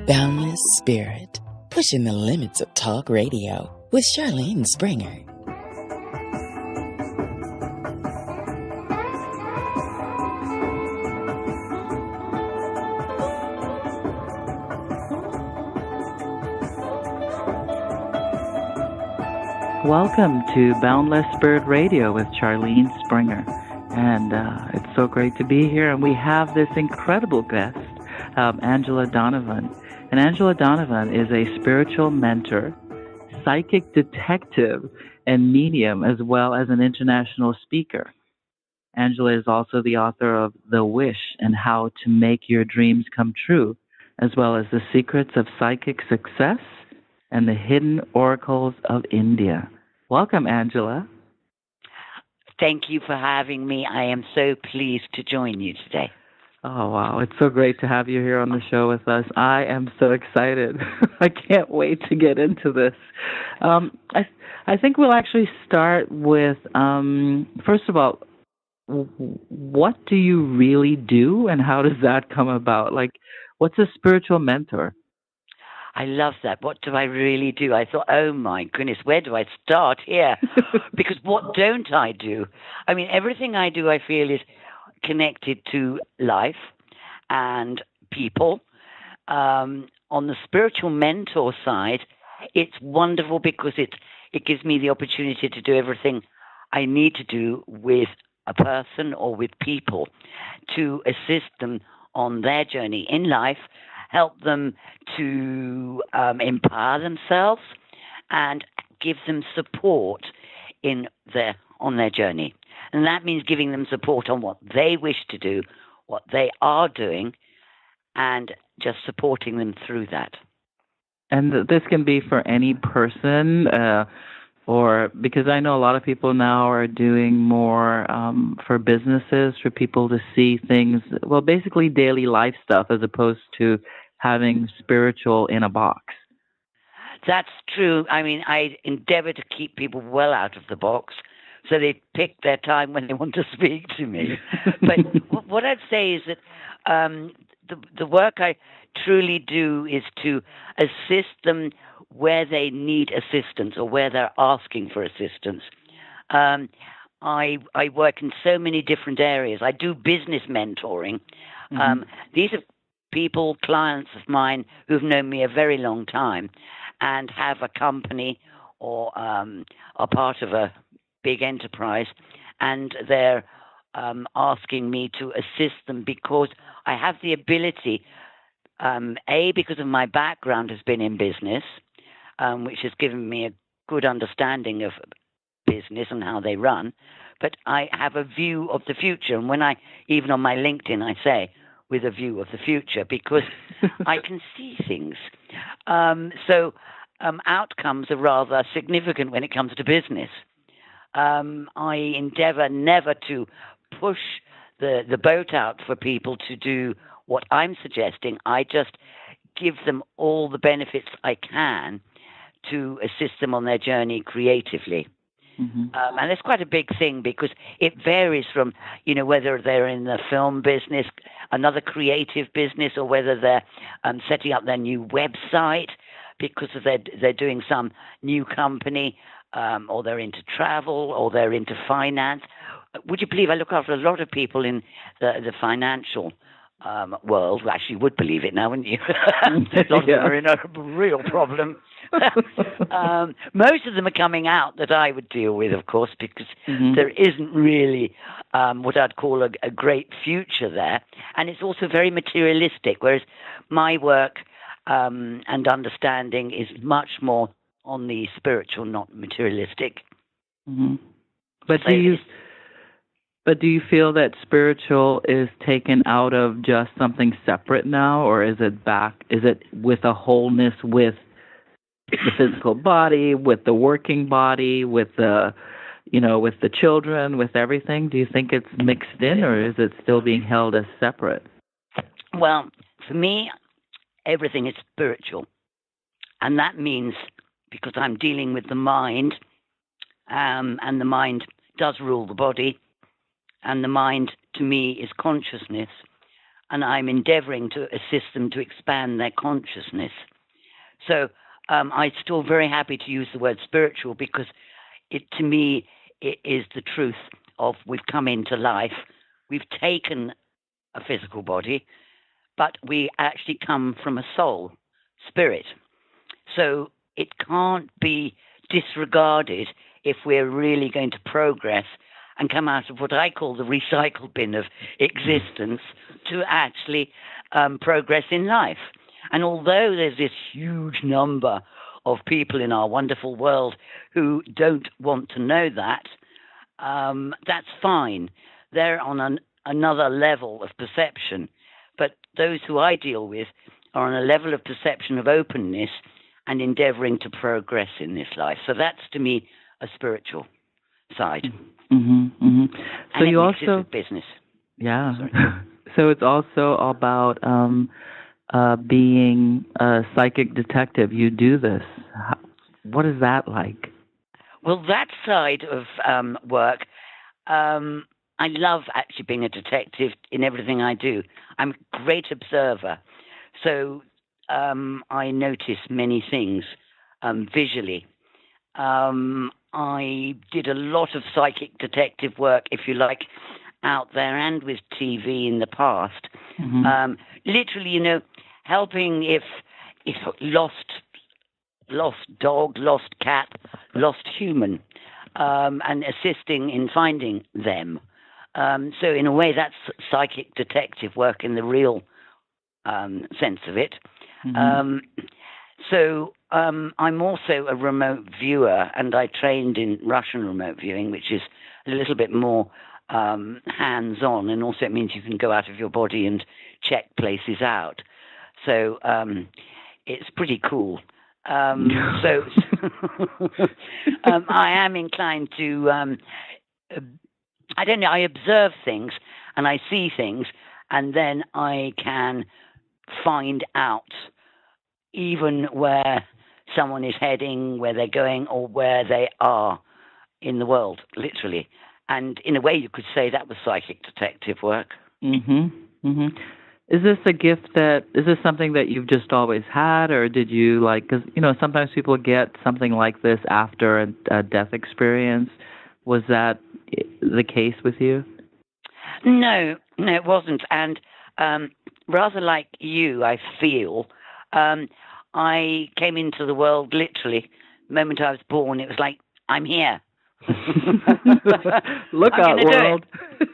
Boundless Spirit, pushing the limits of talk radio with Charlene Springer. Welcome to Boundless Spirit Radio with Charlene Springer. And it's so great to be here. And we have this incredible guest, Angela Donovan. And Angela Donovan is a spiritual mentor, psychic detective, and medium, as well as an international speaker. Angela is also the author of The Wish and How to Make Your Dreams Come True, as well as The Secrets of Psychic Success and the Hidden Oracles of India. Welcome, Angela. Thank you for having me. I am so pleased to join you today. Oh, wow. It's so great to have you here on the show with us. I am so excited. I can't wait to get into this. I think we'll actually start with, first of all, what do you really do and how does that come about? Like, what's a spiritual mentor? I love that. What do I really do? I thought, oh my goodness, where do I start here? Because what don't I do? I mean, everything I do, I feel, is connected to life and people. On the spiritual mentor side, it's wonderful because it gives me the opportunity to do everything I need to do with a person or with people to assist them on their journey in life, help them to empower themselves, and give them support on their journey. And that means giving them support on what they wish to do, what they are doing, and just supporting them through that. And this can be for any person, or because I know a lot of people now are doing more for businesses, for people to see things, well, basically daily life stuff, as opposed to having spiritual in a box. That's true. I mean, I endeavor to keep people well out of the box, so they pick their time when they want to speak to me. But what I'd say is that the work I truly do is to assist them where they need assistance or where they're asking for assistance. I work in so many different areas. I do business mentoring. Mm-hmm. These are people, clients of mine who've known me a very long time and have a company or are part of a big enterprise, and they're asking me to assist them because I have the ability, because of my background has been in business, which has given me a good understanding of business and how they run, but I have a view of the future. And when even on my LinkedIn, I say, with a view of the future, because I can see things. So outcomes are rather significant when it comes to business. I endeavor never to push the boat out for people to do what I'm suggesting. I just give them all the benefits I can to assist them on their journey creatively. Mm-hmm. And it's quite a big thing because it varies from, whether they're in the film business, another creative business, or whether they're setting up their new website because they're doing some new company, or they're into travel, or they're into finance. Would you believe I look after a lot of people in the financial world? Well, actually, you would believe it now, wouldn't you? A lot of them are in a real problem. Most of them are coming out that I would deal with, of course, because there isn't really what I'd call a great future there. And it's also very materialistic, whereas my work and understanding is much more on the spiritual, not materialistic. Mm-hmm. But do you feel that spiritual is taken out of just something separate now, or is it with a wholeness with the physical body, with the working body, with the children, with everything? Do you think it's mixed in, or is it still being held as separate? Well, for me, everything is spiritual. And that means, because I'm dealing with the mind, and the mind does rule the body, and the mind, to me, is consciousness. and I'm endeavoring to assist them to expand their consciousness. So I'm still very happy to use the word spiritual, because to me, it is the truth of we've come into life, we've taken a physical body, but we actually come from a soul, spirit. So it can't be disregarded if we're really going to progress and come out of what I call the recycle bin of existence to actually progress in life. And although there's this huge number of people in our wonderful world who don't want to know that, that's fine. They're on another level of perception. But those who I deal with are on a level of perception of openness and endeavoring to progress in this life. So that's, to me, a spiritual side. Mm-hmm, mm-hmm. So and you it mixes also with business. Yeah. So it's also about being a psychic detective. You do this. What is that like? Well, that side of work, I love actually being a detective in everything I do. I'm a great observer. So I notice many things visually. I did a lot of psychic detective work, if you like, out there and with TV in the past. Mm-hmm. Literally, helping if lost dog, lost cat, lost human, and assisting in finding them. So in a way, that's psychic detective work in the real sense of it. Mm-hmm. I'm also a remote viewer, and I trained in Russian remote viewing, which is a little bit more hands-on, and also it means you can go out of your body and check places out. So it's pretty cool. I am inclined to, I don't know, I observe things and I see things, and then I can find out even where someone is heading, where they're going, or where they are in the world, literally. And in a way, you could say that was psychic detective work. Mm-hmm. Mm-hmm. Is this a gift is this something that you've just always had, or did you because, sometimes people get something like this after a death experience. Was that the case with you? No, it wasn't. And rather like you, I feel, I came into the world literally the moment I was born. It was like, I'm here. Look out, world.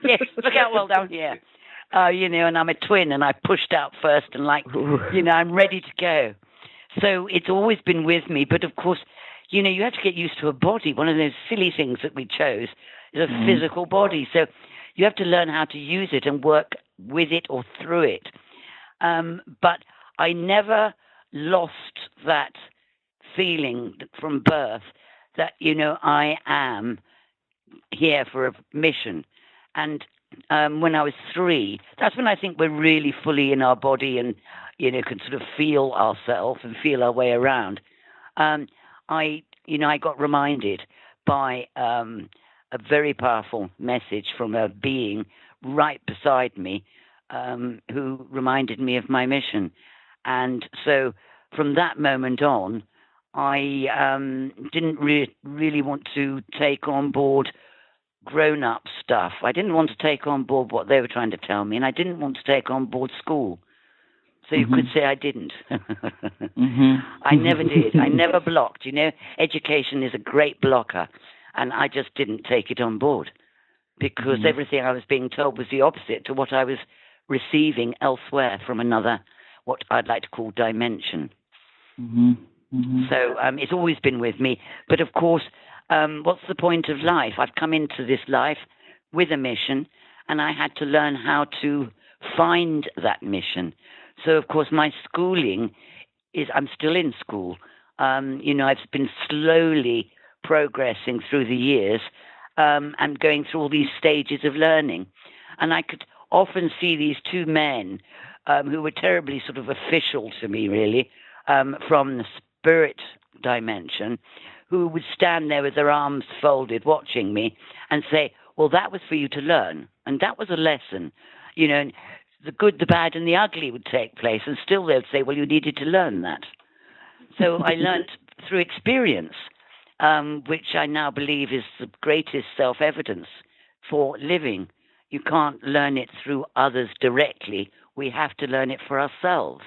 Yes, look out, world, I'm here. And I'm a twin, and I pushed out first, and I'm ready to go. So it's always been with me. But of course, you have to get used to a body. One of those silly things that we chose is a physical body. So you have to learn how to use it and work with it or through it. But I never lost that feeling from birth that, I am here for a mission. And when I was 3, that's when I think we're really fully in our body and, can sort of feel ourselves and feel our way around. I got reminded by a very powerful message from a being right beside me who reminded me of my mission. And so from that moment on, I didn't really want to take on board grown-up stuff. I didn't want to take on board what they were trying to tell me, and I didn't want to take on board school. So you could say I didn't. I never did. I never blocked. Education is a great blocker, and I just didn't take it on board because everything I was being told was the opposite to what I was receiving elsewhere from another, what I'd like to call dimension. So it's always been with me. But of course, what's the point of life? I've come into this life with a mission, and I had to learn how to find that mission. So, of course, my schooling I'm still in school. I've been slowly progressing through the years and going through all these stages of learning. And I could often see these 2 men who were terribly sort of official to me, really, from the spirit dimension, who would stand there with their arms folded watching me and say, well, that was for you to learn. And that was a lesson, the good, the bad, and the ugly would take place, and still they'd say, well, you needed to learn that. So I learned through experience, which I now believe is the greatest self-evidence for living. You can't learn it through others directly. We have to learn it for ourselves.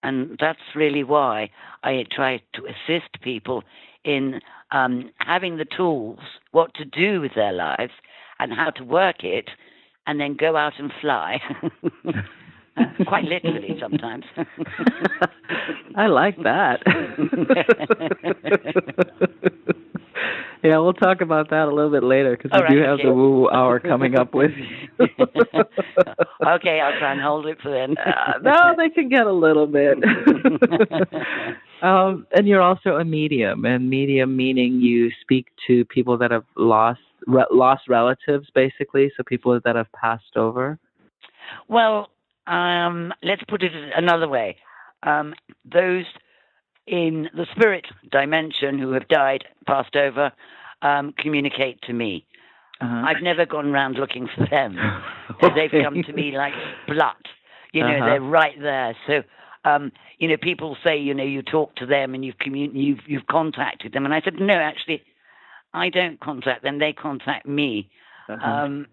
And that's really why I try to assist people in having the tools, what to do with their lives and how to work it, and then go out and fly. Quite literally sometimes. I like that. Yeah, we'll talk about that a little bit later, because we do have the woo-woo hour coming up with you. Okay, I'll try and hold it for then. No, they can get a little bit. And you're also a medium, and medium meaning you speak to people that have lost relatives, basically, so people that have passed over. Well, let's put it another way. Those in the spirit dimension who have died, passed over, communicate to me. I've never gone around looking for them. Okay. They've come to me like blood. They're right there. So, people say, you talk to them and you've contacted them. And I said, no, actually, I don't contact them. They contact me. And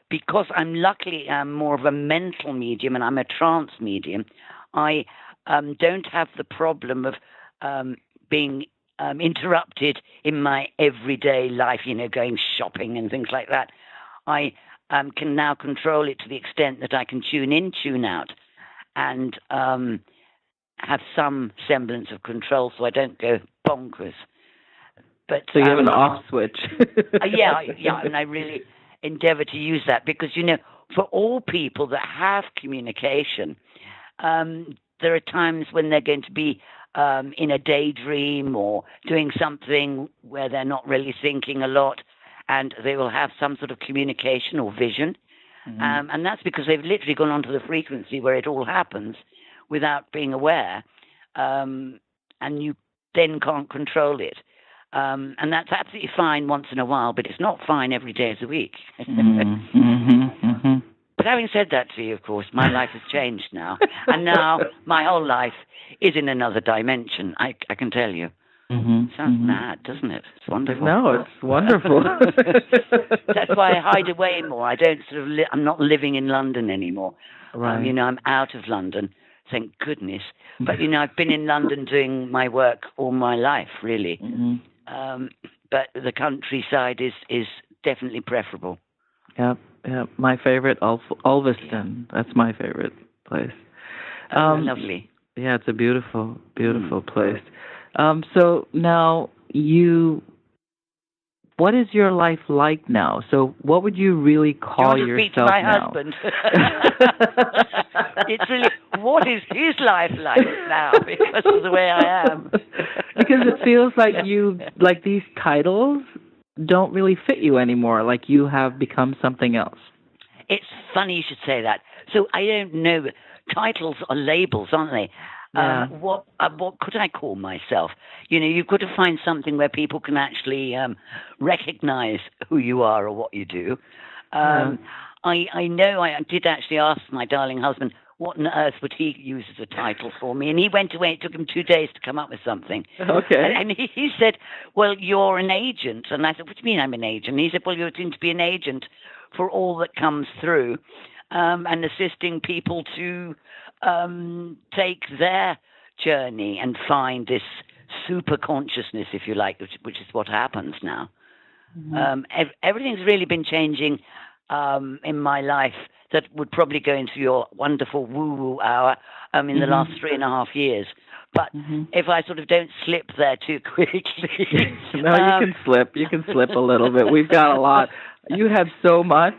because I'm luckily more of a mental medium and I'm a trance medium, I don't have the problem of being interrupted in my everyday life, going shopping and things like that. I can now control it to the extent that I can tune in, tune out, and have some semblance of control so I don't go bonkers. But so you have an off switch. yeah, and I really endeavor to use that because, for all people that have communication, there are times when they're going to be in a daydream or doing something where they're not really thinking a lot, and they will have some sort of communication or vision. And that's because they've literally gone onto the frequency where it all happens without being aware, and you then can't control it. And that's absolutely fine once in a while, but it's not fine every day of the week. But having said that to you, of course, my life has changed now. And now my whole life is in another dimension, I can tell you. Sounds mad, doesn't it? It's wonderful. No, it's wonderful. That's why I hide away more. I don't I'm not living in London anymore. Right. I'm out of London, thank goodness. But, I've been in London doing my work all my life, really. But the countryside is definitely preferable. Yeah. My favorite, Ulverston. That's my favorite place. Lovely. Yeah, it's a beautiful, beautiful place. So now what is your life like now? So what would you really call yourself now? To my husband. It's really, what is his life like now because of the way I am? Because it feels like these titles don't really fit you anymore, like you have become something else. It's funny you should say that. So I don't know. Titles are labels, aren't they? Yeah. What could I call myself? You've got to find something where people can actually recognize who you are or what you do. I know I did actually ask my darling husband, what on earth would he use as a title for me? And he went away. It took him 2 days to come up with something. Okay. And he said, well, you're an agent. And I said, what do you mean I'm an agent? And he said, well, you're going to be an agent for all that comes through and assisting people to take their journey and find this super-consciousness, if you like, which is what happens now. Everything's really been changing in my life that would probably go into your wonderful woo-woo hour in the last 3.5 years. But if I sort of don't slip there too quickly... No, you can slip. You can slip a little bit. We've got a lot. You have so much.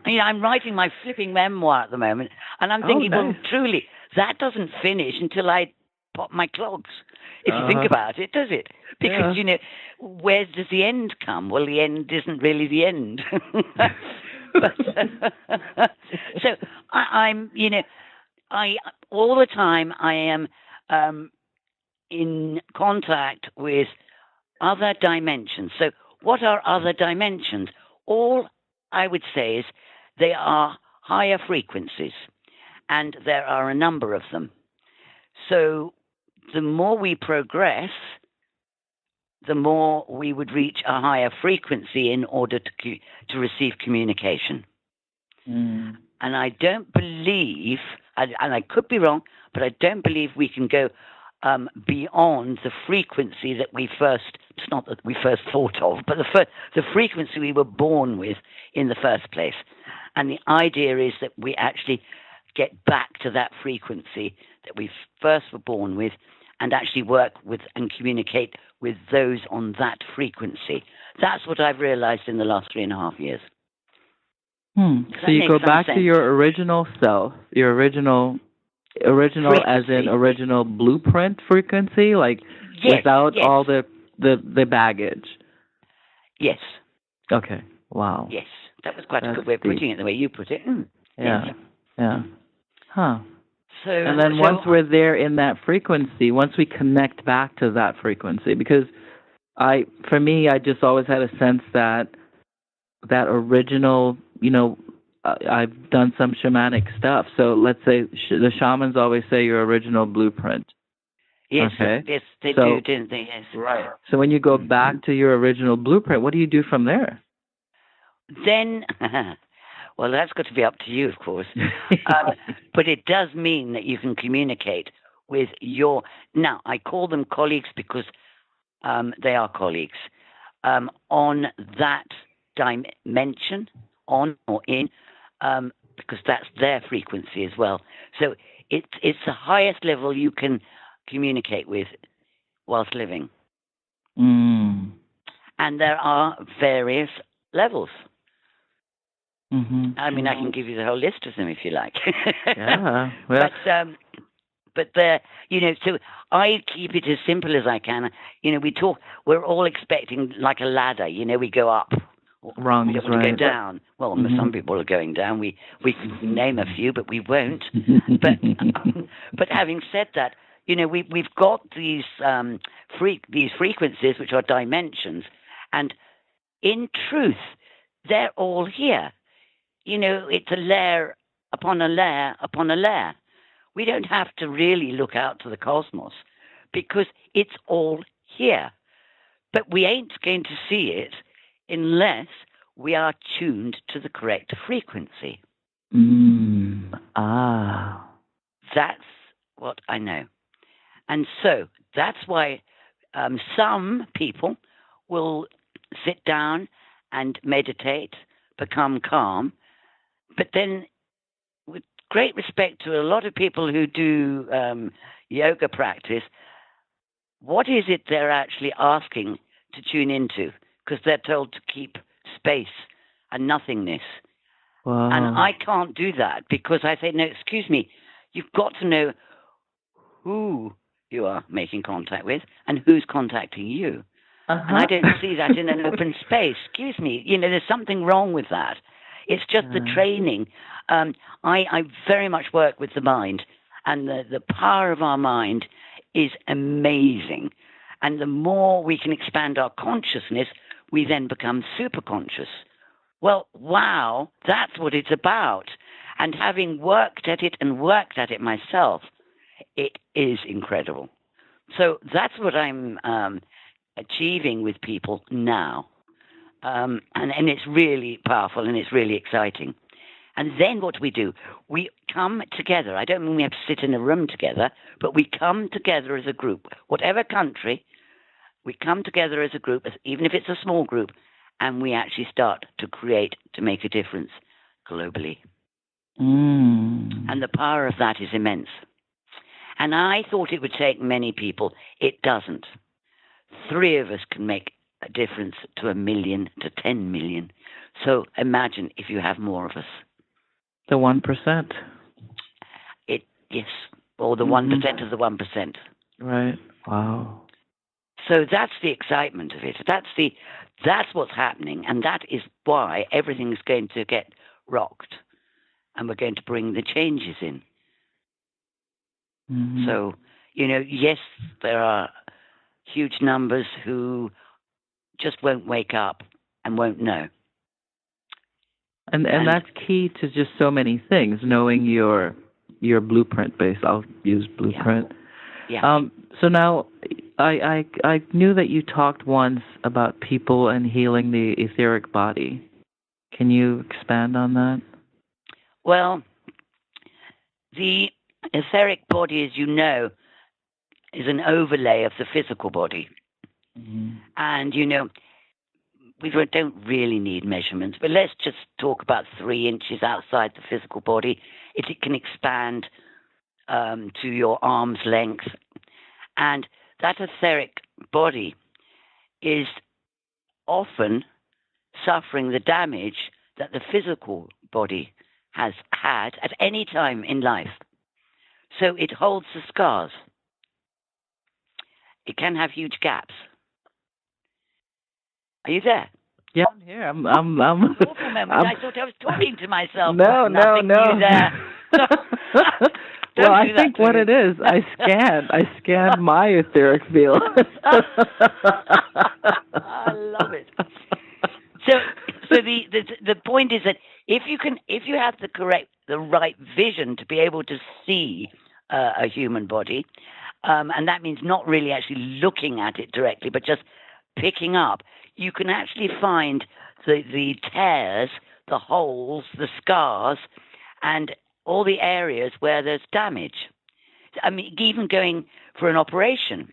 I'm writing my flipping memoir at the moment, and I'm thinking, well, truly, that doesn't finish until I pop my clogs. If you think about it, does it? Because, where does the end come? Well, the end isn't really the end. So I'm all the time I am in contact with other dimensions. So what are other dimensions? All I would say is they are higher frequencies, and there are a number of them. So the more we progress, the more we would reach a higher frequency in order to receive communication. Mm. And I don't believe, and I could be wrong, but I don't believe we can go beyond the frequency that we first, it's not that we first thought of, but the frequency we were born with in the first place. And the idea is that we actually get back to that frequency that we first were born with and actually work with and communicate with those on that frequency. That's what I've realized in the last 3.5 years. So you go back to your original self, your original frequency. As in original blueprint frequency, like without all the baggage. Yes. Okay. Wow. Yes, that was quite a good way of putting it, the way you put it. Yeah. Huh. So, and then once we're there in that frequency, once we connect back to that frequency, because for me, I just always had a sense that original, I've done some shamanic stuff. So let's say the shamans always say your original blueprint. Yes, okay? Yes, they do, didn't they? Yes. Right. So when you go back to your original blueprint, what do you do from there? Then, well, that's got to be up to you, of course. But it does mean that you can communicate with now, I call them colleagues because they are colleagues, on that dimension, on or in, because that's their frequency as well. So it's the highest level you can communicate with whilst living. Mm. And there are various levels. Mm-hmm. I mean, I can give you the whole list of them if you like. Yeah. Well. But so I keep it as simple as I can. We're all expecting like a ladder. We go up. Wrong. We don't want to go down. Well, some people are going down. We can name a few, but we won't. But having said that, we've got these frequencies, which are dimensions, and in truth, they're all here. It's a layer upon a layer upon a layer. We don't have to really look out to the cosmos because it's all here. But we ain't going to see it unless we are tuned to the correct frequency. That's what I know. And so that's why some people will sit down and meditate, become calm, but then with great respect to a lot of people who do yoga practice, what is it they're actually asking to tune into? Because they're told to keep space and nothingness. Wow. And I can't do that because I say, no, excuse me, you've got to know who you are making contact with and who's contacting you. And I don't see that in an open space. Excuse me, there's something wrong with that. It's just the training. I very much work with the mind, and the power of our mind is amazing. And the more we can expand our consciousness, we then become super-conscious. Well, wow, that's what it's about. And having worked at it myself, it is incredible. So that's what I'm achieving with people now. And it's really powerful and it's really exciting. And then what do? We come together. I don't mean we have to sit in a room together, but we come together as a group. Whatever country, we come together as a group, even if it's a small group, and we actually start to create, to make a difference globally. And the power of that is immense. And I thought it would take many people. It doesn't. 3 of us can make a difference to 1 million, to 10 million. So imagine if you have more of us. The 1%. Yes, or the 1% of the 1%. Right. Wow. So that's the excitement of it. That's what's happening, and that is why everything is going to get rocked, and we're going to bring the changes in. So, yes, there are huge numbers who just won't wake up and won't know. And that's key to just so many things, knowing your blueprint base. I'll use blueprint. Yeah. So now, I knew that you talked once about people and healing the etheric body. Can you expand on that? Well, the etheric body, as you know, is an overlay of the physical body. Mm-hmm. And, we don't really need measurements, but let's just talk about 3 inches outside the physical body. It can expand to your arm's length. And that etheric body is often suffering the damage that the physical body has had at any time in life. So it holds the scars. It can have huge gaps. Are you there? Yeah, I'm here. I'm Awful memory. I thought I was talking to myself. No. You there. Well, I think what it is, I scanned my etheric field. I love it. So the point is that if you have the right vision to be able to see a human body, and that means not really actually looking at it directly, but just picking up, you can actually find the tears, the holes, the scars, and all the areas where there's damage. I mean, even going for an operation,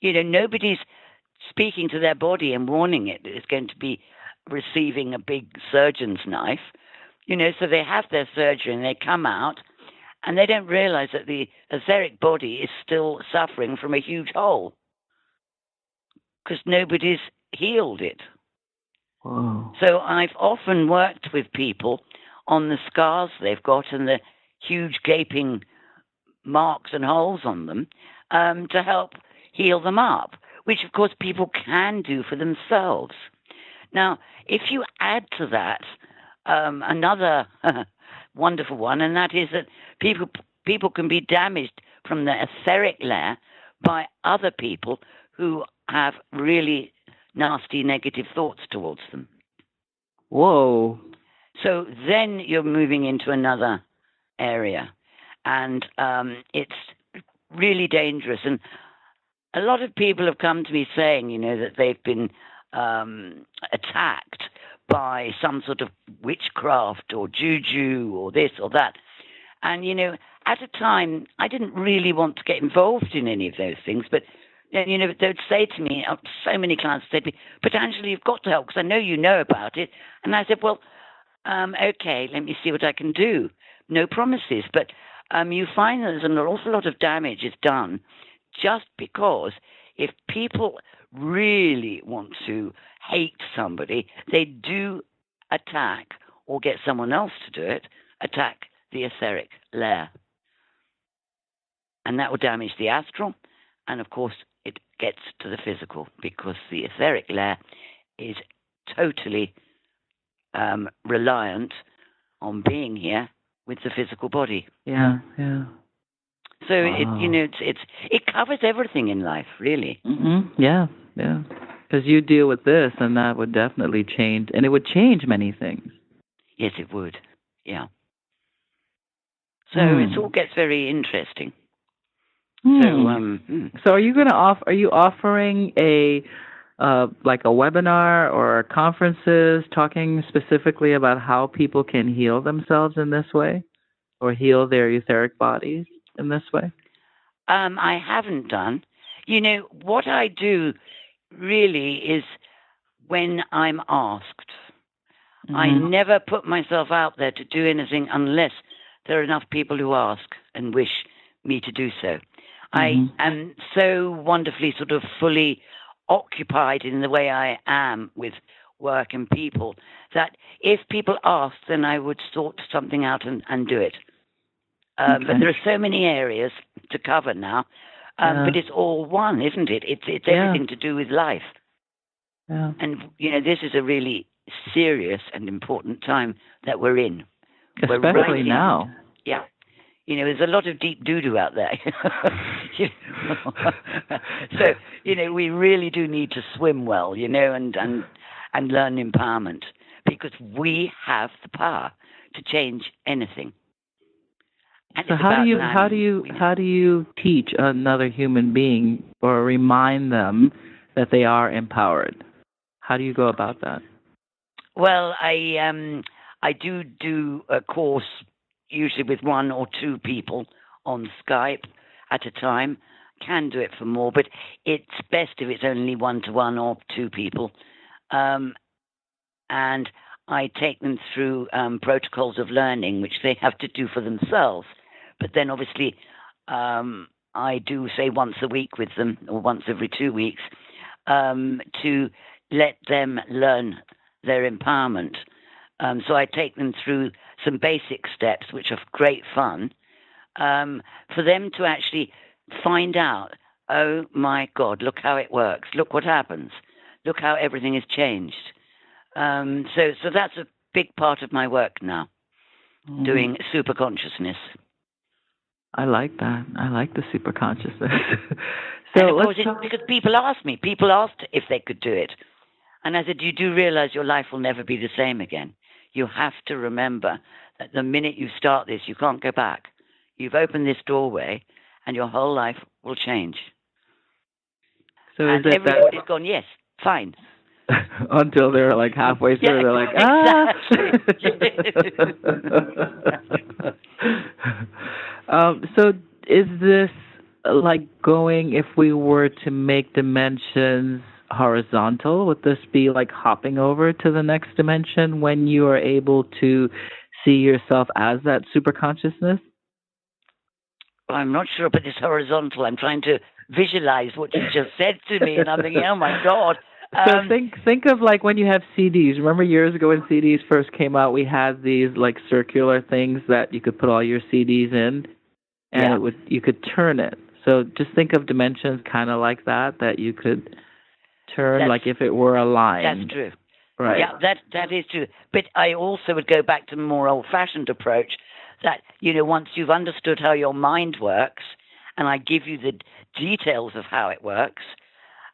nobody's speaking to their body and warning it that it's going to be receiving a big surgeon's knife. So they have their surgery and they come out and they don't realize that the etheric body is still suffering from a huge hole because nobody's healed it. Wow. So I've often worked with people on the scars they've got and the huge gaping marks and holes on them to help heal them up, which, of course, people can do for themselves. Now, if you add to that another wonderful one, and that is that people can be damaged from the etheric layer by other people who have really nasty negative thoughts towards them. Whoa. So then you're moving into another area, and it's really dangerous. And a lot of people have come to me saying, that they've been attacked by some sort of witchcraft or juju or this or that. And, at a time, I didn't really want to get involved in any of those things, but they'd say to me, so many clients said to me, but Angela, you've got to help because I know you know about it. And I said, well, okay, let me see what I can do. No promises, but you find that there's an awful lot of damage is done just because if people really want to hate somebody, they do attack or get someone else to do it, attack the etheric layer. And that will damage the astral, and of course it gets to the physical because the etheric layer is totally reliant on being here with the physical body. Yeah. So it covers everything in life, really. Mm-hmm. Yeah. Because you deal with this, and that would definitely change, and it would change many things. Yes, it would. Yeah. So it all gets very interesting. So are you going to Are you offering a like a webinar or conferences talking specifically about how people can heal themselves in this way, or heal their etheric bodies in this way? I haven't done. What I do really is when I'm asked. Mm-hmm. I never put myself out there to do anything unless there are enough people who ask and wish me to do so. Mm-hmm. I am so wonderfully sort of fully occupied in the way I am with work and people that if people ask, then I would sort something out and do it. Okay. But there are so many areas to cover now. But it's all one, isn't it? It's everything to do with life. Yeah. And, this is a really serious and important time that we're in. Especially now. Yeah. There's a lot of deep doo-doo out there. So, we really do need to swim well, and learn empowerment. because we have the power to change anything. And so how do you teach another human being or remind them that they are empowered? How do you go about that? Well, I do a course usually with one or two people on Skype at a time. Can do it for more, but it's best if it's only 1-to-1 or two people. And I take them through protocols of learning, which they have to do for themselves. But then obviously I do, say, once a week with them, or once every 2 weeks, to let them learn their empowerment. So I take them through some basic steps, which are great fun, for them to actually find out, oh my God, look how it works. Look what happens. Look how everything has changed. So that's a big part of my work now, doing super-consciousness. I like that. I like the super-consciousness. So and of course, because people asked if they could do it. And I said, you do realize your life will never be the same again. You have to remember that the minute you start this, you can't go back. You've opened this doorway, and your whole life will change. So and everybody's gone, yes, fine. Until they're like halfway through, they're like, so is this like going, if we were to make dimensions horizontal, would this be like hopping over to the next dimension when you are able to see yourself as that super consciousness? I'm not sure about this horizontal. I'm trying to visualize what you just said to me, and I'm thinking, oh my God. So think of like when you have CDs. Remember years ago when CDs first came out, we had these like circular things that you could put all your CDs in, and you could turn it. So just think of dimensions kind of like that you could turn, like if it were a line. That's true. Right. Yeah, that is true. But I also would go back to the more old-fashioned approach that, once you've understood how your mind works, and I give you the details of how it works,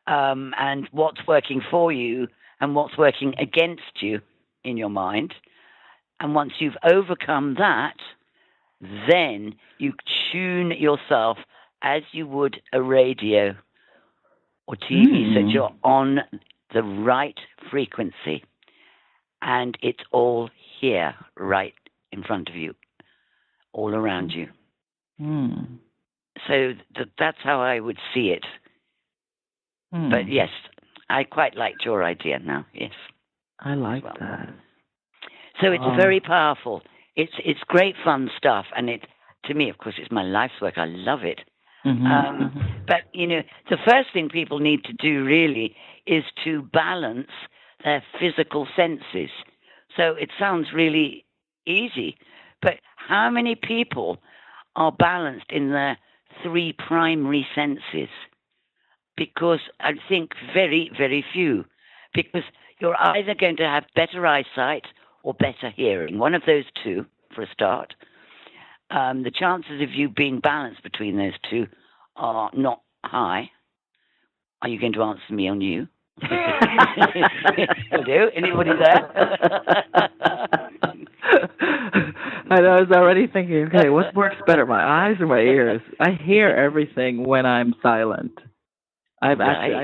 and what's working for you and what's working against you in your mind, and once you've overcome that, then you tune yourself as you would a radio or TV, so you're on the right frequency, and it's all here, right in front of you, all around you. So that's how I would see it. But yes, I quite liked your idea now. Yes, I like that. So it's very powerful. It's great fun stuff, and to me, of course, it's my life's work. I love it. But the first thing people need to do really is to balance their physical senses. So it sounds really easy, but how many people are balanced in their 3 primary senses? Because I think very, very few. Because you're either going to have better eyesight or better hearing. One of those two, for a start. The chances of you being balanced between those two are not high. Are you going to answer me on you? Hello? Anybody there? I was already thinking, okay, what works better, my eyes or my ears? I hear everything when I'm silent. I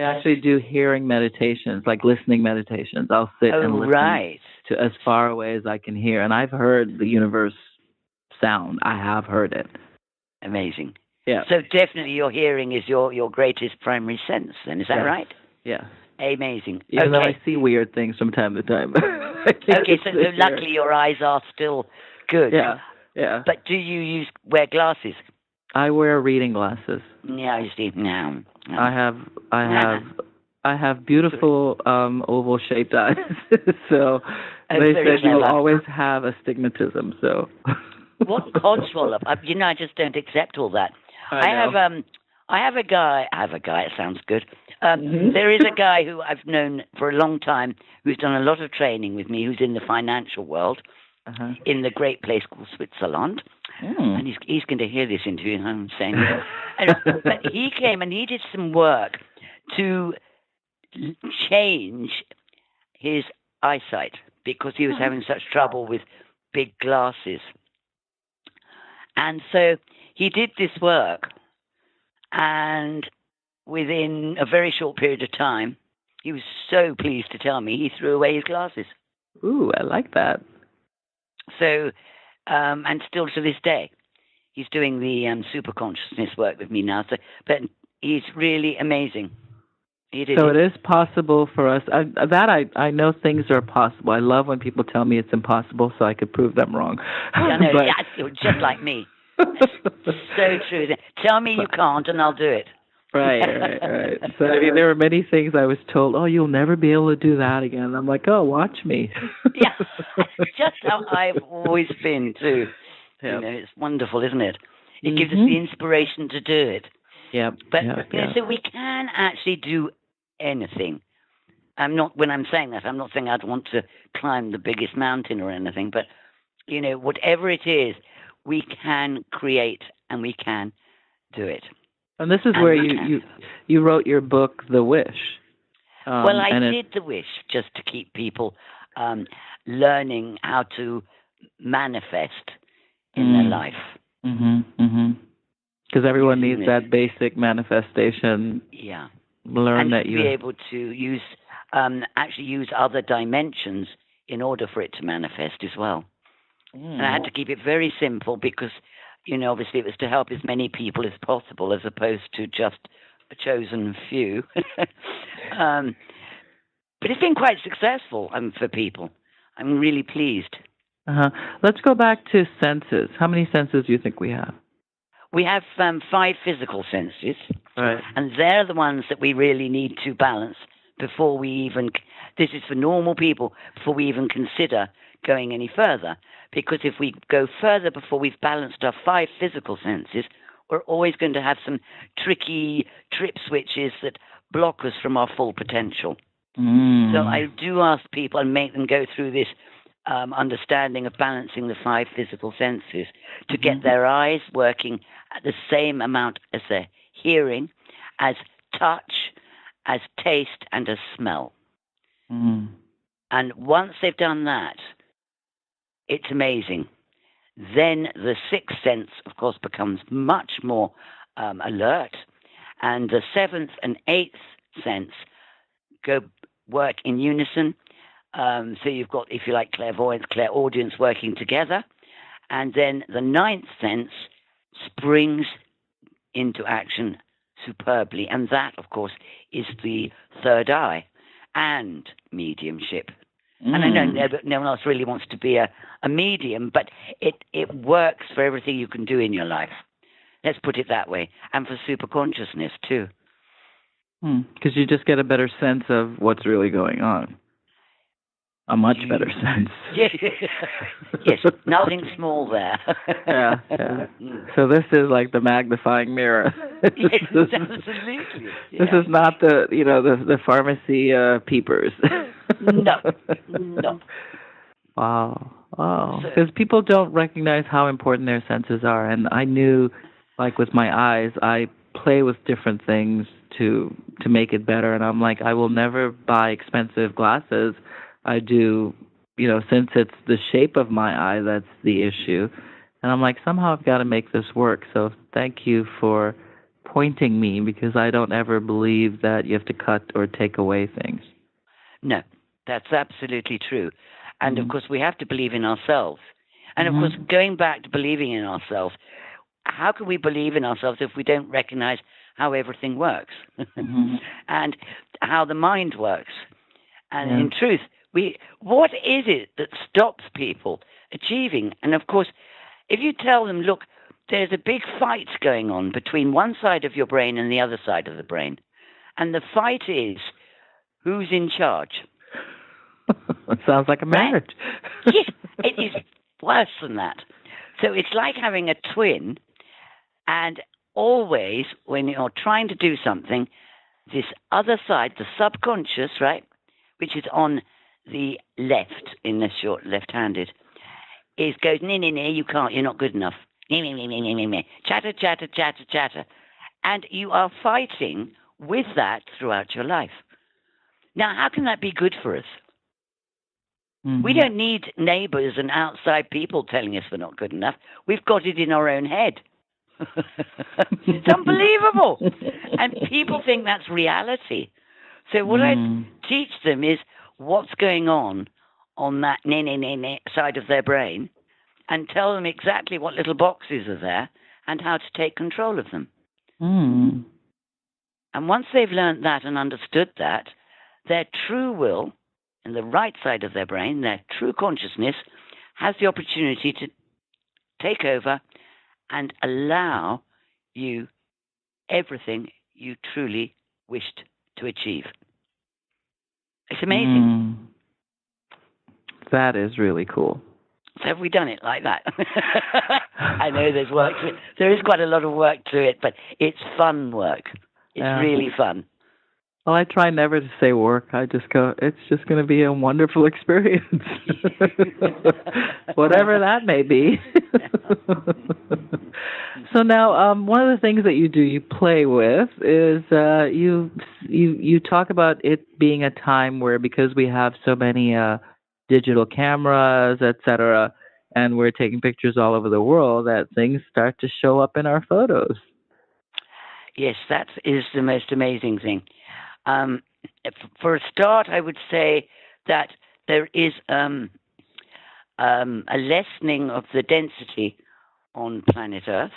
actually do hearing meditations, like listening meditations. I'll sit and listen to as far away as I can hear. And I've heard the universe sound. I have heard it. Amazing. Yeah. So definitely your hearing is your greatest primary sense, then. Is that right? Yeah. Amazing. Even though I see weird things from time to time. Okay, so luckily your eyes are still good. Yeah. But do you wear glasses? I wear reading glasses. Yeah, you see. No. I have beautiful oval-shaped eyes. So they said you will always have astigmatism. So what codswallop? I just don't accept all that. I have a guy. It sounds good. There is a guy who I've known for a long time who's done a lot of training with me, who's in the financial world, in the great place called Switzerland. And he's going to hear this interview, and I'm saying, but he came and he did some work to change his eyesight because he was having such trouble with big glasses. And so he did this work, and within a very short period of time, he was so pleased to tell me he threw away his glasses. Ooh, I like that. So, and still to this day, he's doing the super-consciousness work with me now. So, but he's really amazing. So it is possible for us. I know things are possible. I love when people tell me it's impossible, so I could prove them wrong. Yeah, no, yeah, you're just like me. So true. Tell me you can't, and I'll do it. Right. So I mean, there were many things I was told. Oh, you'll never be able to do that again. I'm like, oh, watch me. Yeah, just how I've always been too. Yep. You know, it's wonderful, isn't it? It gives us the inspiration to do it. Yeah. But you know, so we can actually do anything. When I'm saying that, I'm not saying I'd want to climb the biggest mountain or anything, but you know, whatever it is, we can create and we can do it. And this is where you wrote your book, The Wish. Well, I did The Wish just to keep people learning how to manifest in their life. Because everyone needs that basic manifestation. Yeah. Learn and that to be able to use other dimensions in order for it to manifest as well. And I had to keep it very simple because, you know, obviously it was to help as many people as possible as opposed to just a chosen few. But it's been quite successful for people. I'm really pleased. Let's go back to senses. How many senses do you think we have? We have 5 physical senses, right, and they're the ones that we really need to balance before we even, this is for normal people, before we even consider going any further. Because if we go further before we've balanced our 5 physical senses, we're always going to have some tricky trip switches that block us from our full potential. So I do ask people and make them go through this understanding of balancing the 5 physical senses to get their eyes working at the same amount as their hearing, as touch, as taste, and as smell. And once they've done that, it's amazing. Then the 6th sense, of course, becomes much more alert, and the 7th and 8th sense work in unison. So you've got, if you like, clairvoyance, clairaudience working together. And then the 9th sense springs into action superbly. And that, of course, is the third eye and mediumship. And I know no one else really wants to be a medium, but it works for everything you can do in your life. Let's put it that way. And for super-consciousness, too. Because you just get a better sense of what's really going on. A much better sense. Yes, nothing small there. Yeah. So this is like the magnifying mirror. Yes, absolutely. Yeah. This is not the pharmacy peepers. No. Wow. Because people don't recognize how important their senses are. And I knew, like with my eyes, I play with different things to make it better. And I'm like, I will never buy expensive glasses. I do, since it's the shape of my eye that's the issue. And I'm like, somehow I've got to make this work. So thank you for pointing me, because I don't ever believe that you have to cut or take away things. No, that's absolutely true. And, of course, we have to believe in ourselves. And, of course, going back to believing in ourselves, how can we believe in ourselves if we don't recognize how everything works and how the mind works? And in truth, what is it that stops people achieving? And, of course, if you tell them, look, there's a big fight going on between one side of your brain and the other side of the brain, and the fight is who's in charge. It sounds like a marriage. Yes, it is worse than that. So it's like having a twin, and always when you're trying to do something, this other side, the subconscious, right, which is on the left, unless you're left-handed, goes, no, you can't, you're not good enough. Chatter, chatter, chatter, chatter. And you are fighting with that throughout your life. Now, how can that be good for us? Mm-hmm. We don't need neighbors and outside people telling us we're not good enough. We've got it in our own head. It's unbelievable. And people think that's reality. So what I teach them is what's going on that side of their brain, and tell them exactly what little boxes are there and how to take control of them. Mm. And once they've learned that and understood that, their true will, in the right side of their brain, their true consciousness, has the opportunity to take over and allow you everything you truly wished to achieve. It's amazing. That is really cool. So have we done it like that? I know there's work to it. There is quite a lot of work to it, but it's fun work. It's really fun. Well, I try never to say work. I just go, it's just going to be a wonderful experience. Whatever that may be. So now, one of the things that you play with is you talk about it being a time where, because we have so many digital cameras, etc., and we're taking pictures all over the world, that things start to show up in our photos. Yes, that is the most amazing thing. For a start, I would say that there is a lessening of the density on planet Earth.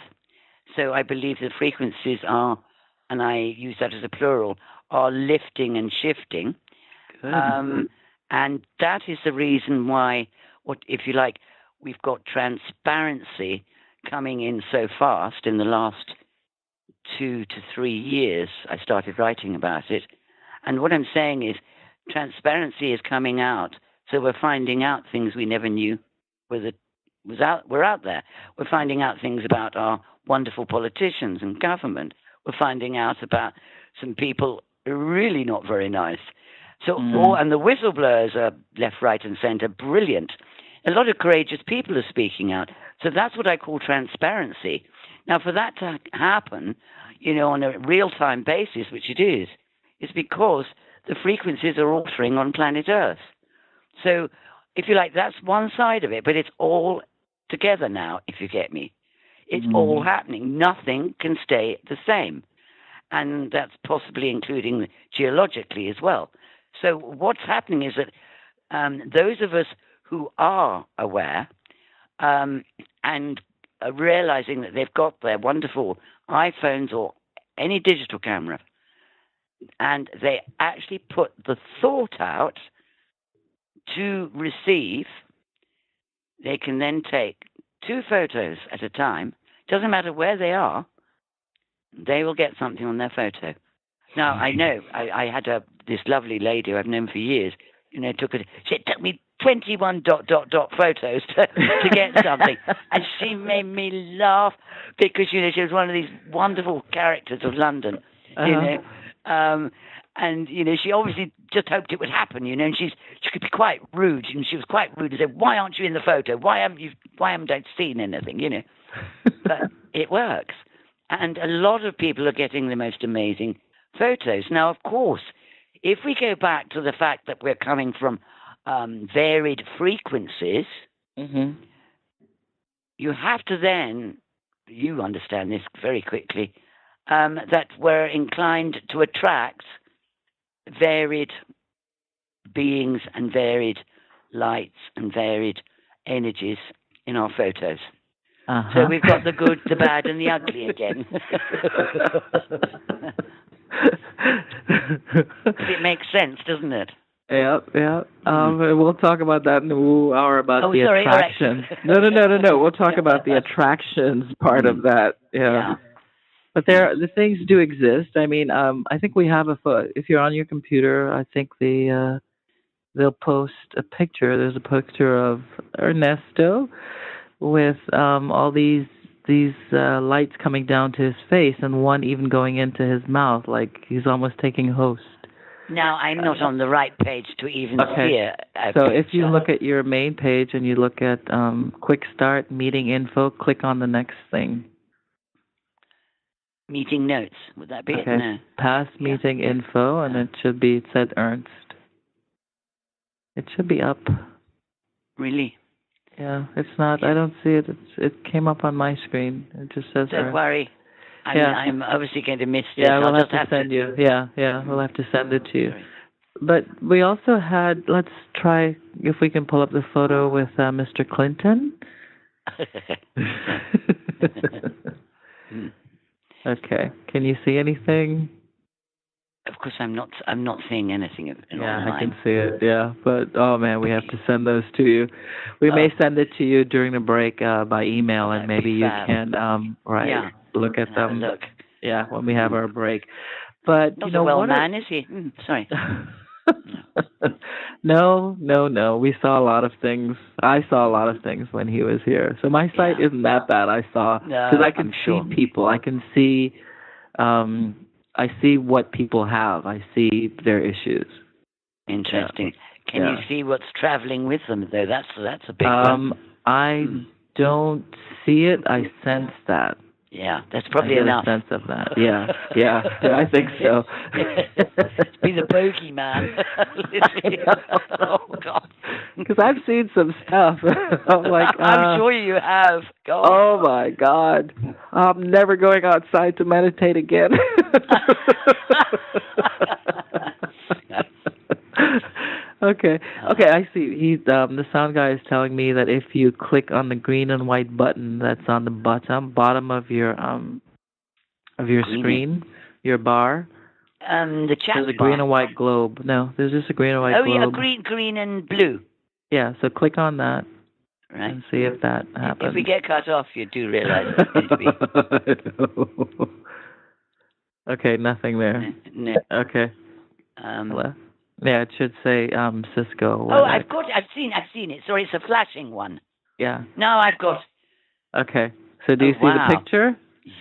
So I believe the frequencies are, and I use that as a plural, are lifting and shifting. And that is the reason why, if you like, we've got transparency coming in so fast in the last 2 to 3 years. I started writing about it. And what I'm saying is transparency is coming out. So we're finding out things we never knew were out there. We're finding out things about our wonderful politicians and government. We're finding out about some people who are really not very nice. So, and the whistleblowers are left, right, and center, brilliant. A lot of courageous people are speaking out. So that's what I call transparency. Now, for that to happen, on a real-time basis, which it is because the frequencies are altering on planet Earth. So, if you like, that's one side of it, but it's all together now, if you get me. It's all happening. Nothing can stay the same. And that's possibly including geologically as well. So what's happening is that those of us who are aware and are realizing that they've got their wonderful iPhones or any digital camera, and they actually put the thought out to receive, they can then take 2 photos at a time. Doesn't matter where they are, they will get something on their photo. Now, I know, I had this lovely lady who I've known for years, it took me 21 ... photos to get something. And she made me laugh because, she was one of these wonderful characters of London, and, she obviously just hoped it would happen, and she could be quite rude, and she was quite rude to say, why aren't you in the photo? Why haven't I seen anything, But it works. And a lot of people are getting the most amazing photos. Now, of course, if we go back to the fact that we're coming from varied frequencies, you have to then, you understand this very quickly, that we're inclined to attract varied beings and varied lights and varied energies in our photos. So we've got the good, the bad, and the ugly again. It makes sense, doesn't it? Yeah. We'll talk about that in the woo hour about the attraction. Right. No. We'll talk about the attractions part of that. Yeah. But the things do exist. I mean, I think we have if you're on your computer, I think they'll post a picture. There's a picture of Ernesto with all these lights coming down to his face, and one even going into his mouth, like he's almost taking host. Now, I'm not on the right page to even see it. So if you look at your main page and you look at Quick Start, Meeting Info, click on the next thing. Meeting notes. Would that be it? No. Past meeting info, and it said Ernst. It should be up. Really? Yeah, it's not. I don't see it. It came up on my screen. It just says. Don't worry. I'm obviously going to miss this. Yeah, we'll have to send you. Yeah, we'll have to send it to you. Sorry. But we also had. Let's try if we can pull up the photo with Mr. Clinton. Okay. Can you see anything? Of course, I'm not seeing anything of it. Yeah, I can see it. Yeah, but oh man, we have to send those to you. We may send it to you during the break by email, and maybe you can look at them. Look. Yeah, when we have our break. But not you know, a well man, is he? Sorry. No. We saw a lot of things. I saw a lot of things when he was here. So my sight isn't that bad. I saw because I can see people. I can see. I see what people have. I see their issues. Interesting. Can you see what's traveling with them, though? That's a big one. I don't see it. I sense that. Yeah, that's probably enough. I get a sense of that. Yeah, I think so. Be the bogeyman. Oh, God. Because I've seen some stuff. I'm like, I'm sure you have. God. Oh, my God. I'm never going outside to meditate again. Okay, I see. The sound guy is telling me that if you click on the green and white button that's on the bottom of your screen, your bar, the chat there's a green and white globe. No, there's just a green and white globe. Oh, yeah, green and blue. Yeah, so click on that. Right. And see if that happens. If we get cut off, you do realize it's going to be. Okay, nothing there. No. Okay. Yeah, it should say Cisco. Oh, I've seen it. Sorry, it's a flashing one. Yeah. No, I've got. Okay. So do you see the picture?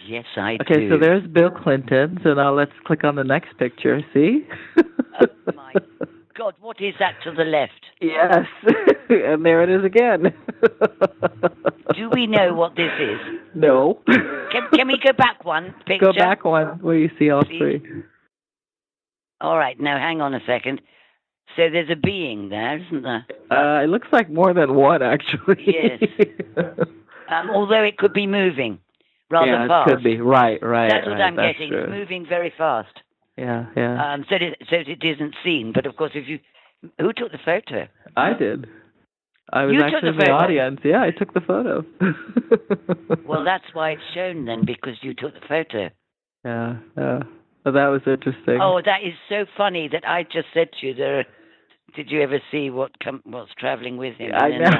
Yes, I do. Okay, so there's Bill Clinton. So now let's click on the next picture. See? Oh my God! What is that to the left? Yes, and there it is again. Do we know what this is? No. Can we go back one picture? Go back one where you see all three. All right, now hang on a second. So there's a being there, isn't there? It looks like more than one, actually. Yes. Although it could be moving rather fast. Yeah, it could be. Right. That's what I'm getting. True. It's moving very fast. Yeah. So it isn't seen. But of course, who took the photo? I did. I was actually in the audience. Yeah, I took the photo. Well, that's why it's shown then, because you took the photo. Yeah. Well, that was interesting. Oh, that is so funny that I just said to you, did you ever see what's traveling with him? I know.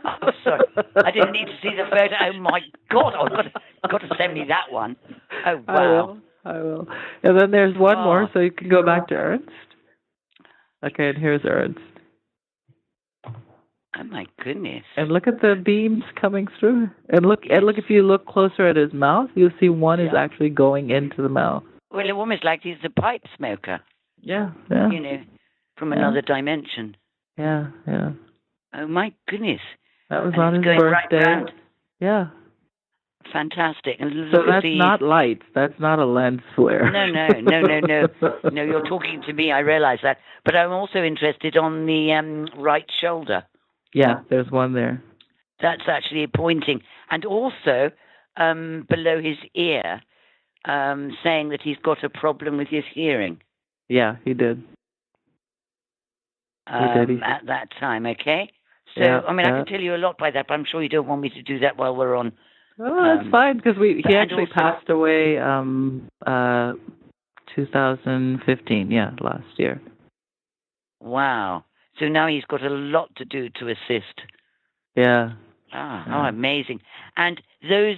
Oh, sorry. I didn't need to see the photo. Oh, my God. I've got to send me that one. Oh, wow. I will. And then there's one more, so you can go back to Ernst. Okay, and here's Ernst. Oh, my goodness. And look at the beams coming through. And look, if you look closer at his mouth, you'll see one is actually going into the mouth. Well, it's almost like he's a pipe smoker. Yeah. From another dimension. Yeah. Oh, my goodness. That was on his birthday. Right. Yeah. Fantastic. And so that's not light. That's not a lens flare. No. No, you're talking to me. I realize that. But I'm also interested on the right shoulder. Yeah, there's one there. That's actually pointing. And also below his ear, saying that he's got a problem with his hearing. Yeah, he did. At that time, okay? So, I can tell you a lot by that, but I'm sure you don't want me to do that while we're on. Oh, that's fine, because he actually passed away 2015, last year. Wow. So now he's got a lot to do to assist. Yeah. How amazing. And those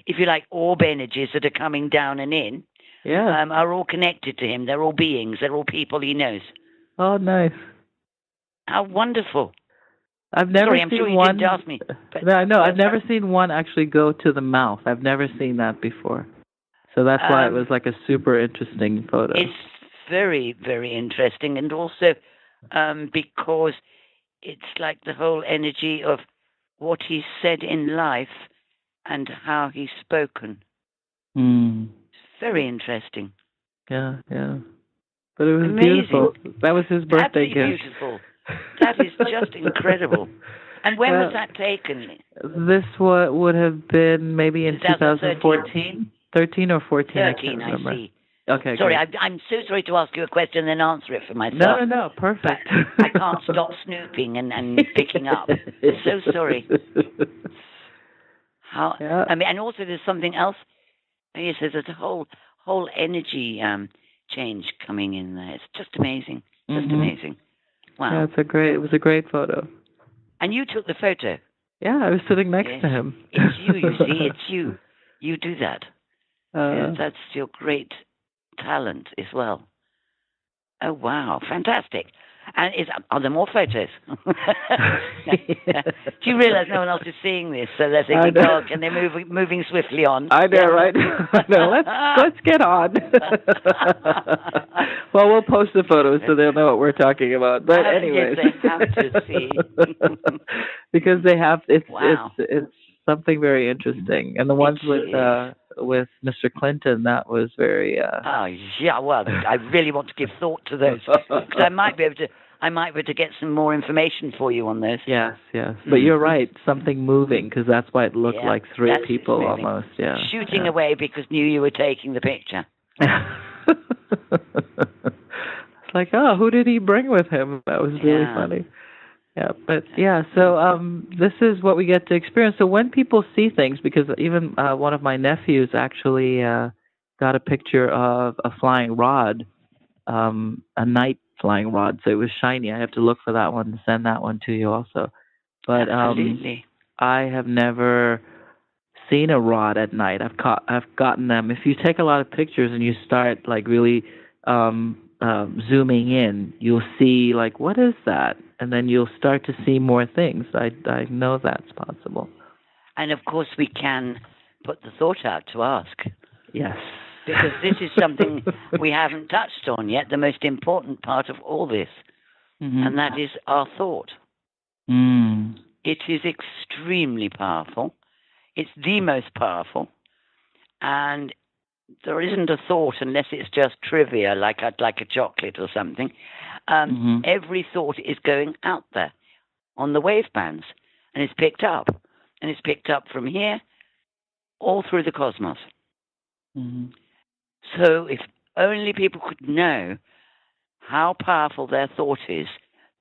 if you like, orb energies that are coming down and in, are all connected to him. They're all beings. They're all people he knows. Oh, nice. How wonderful. I've never Sorry, I'm seen sure you one. Didn't ask me. No, I've never seen one actually go to the mouth. I've never seen that before. So that's why it was like a super interesting photo. It's very, very interesting. And also because it's like the whole energy of what he's said in life and how he's spoken. It's very interesting. Yeah. But it was beautiful. That was his birthday gift. Beautiful. That is just incredible. And when was that taken? This would have been maybe in 2014, 13 or 14. 13, I see. Okay, sorry, great. I'm so sorry to ask you a question and then answer it for myself. No, perfect. But I can't stop snooping and picking up. I'm so sorry. I mean, and also there's something else. Yes, there's a whole energy change coming in there. It's just amazing. Just amazing. Wow. Yeah, it was a great photo. And you took the photo? Yeah, I was sitting next to him. It's you see. It's you. You do that. That's your great talent as well. Oh, wow. Fantastic. And are there more photos? Do you realize no one else is seeing this? So they're thinking, oh, and they're moving swiftly on. I know, right? No, let's get on. Well, we'll post the photos so they'll know what we're talking about. But anyways. Yes, they have to see. Because they have, it's something very interesting. And the ones with Mr. Clinton, that was very... Oh, yeah, well, I really want to give thought to those. Because I might be able to get some more information for you on those. Yes. But you're right, something moving, because that's why it looked like three people almost. Yeah. Shooting away because knew you were taking the picture. It's like, oh, who did he bring with him? That was really funny. Yeah, but so this is what we get to experience. So when people see things, because even one of my nephews actually got a picture of a flying rod, a night flying rod. So it was shiny. I have to look for that one and send that one to you also. But absolutely. I have never seen a rod at night. I've gotten them. If you take a lot of pictures and you start like really zooming in, you'll see like, what is that? And then you'll start to see more things. I know that's possible. And of course we can put the thought out to ask. Yes. Because this is something we haven't touched on yet, the most important part of all this. And that is our thought. It is extremely powerful. It's the most powerful. And there isn't a thought unless it's just trivia, like a chocolate or something. Every thought is going out there on the wave bands, and it's picked up. And it's picked up from here all through the cosmos. So if only people could know how powerful their thought is,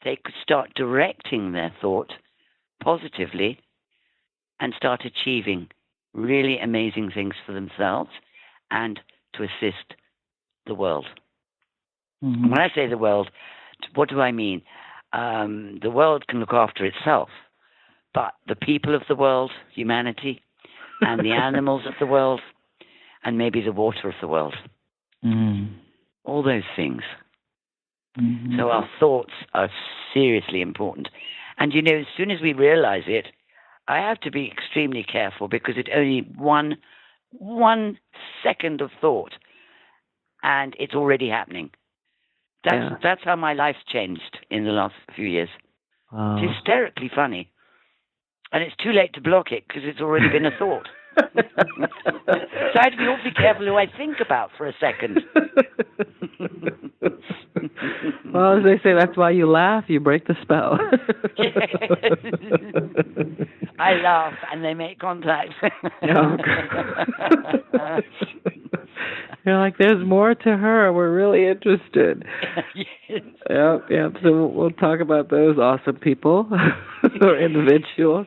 they could start directing their thought positively and start achieving really amazing things for themselves and to assist the world. When I say the world, what do I mean? The world can look after itself, but the people of the world, humanity, and the animals of the world, and maybe the water of the world. All those things. So our thoughts are seriously important. And, you know, as soon as we realize it, I have to be extremely careful because it's only one second of thought, and it's already happening. That's how my life's changed in the last few years. Wow. It's hysterically funny. And it's too late to block it because it's already been a thought. So I have to be awfully careful who I think about for a second. Well, as they say, that's why you laugh, you break the spell. I laugh and they make contact. You're like, there's more to her. We're really interested. Yes. Yep. So we'll talk about those awesome people or individuals.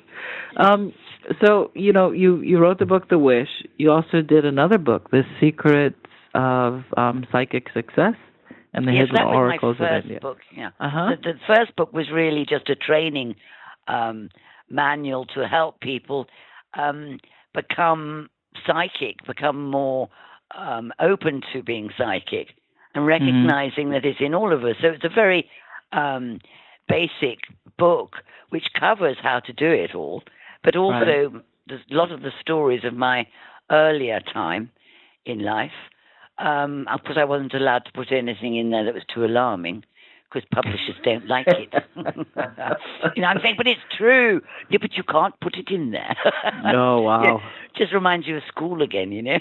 So, you know, you wrote the book, The Wish. You also did another book, The Secrets of Psychic Success and the Hidden Oracles of India. Book, yeah. The first book was really just a training manual to help people become psychic, become more open to being psychic and recognizing that it's in all of us. So it's a very basic book which covers how to do it all, but also there's a lot of the stories of my earlier time in life. Of course, I wasn't allowed to put anything in there that was too alarming because publishers don't like it. You know, I'm saying, but it's true. Yeah, but you can't put it in there. Oh, wow. Yeah, just reminds you of school again, you know.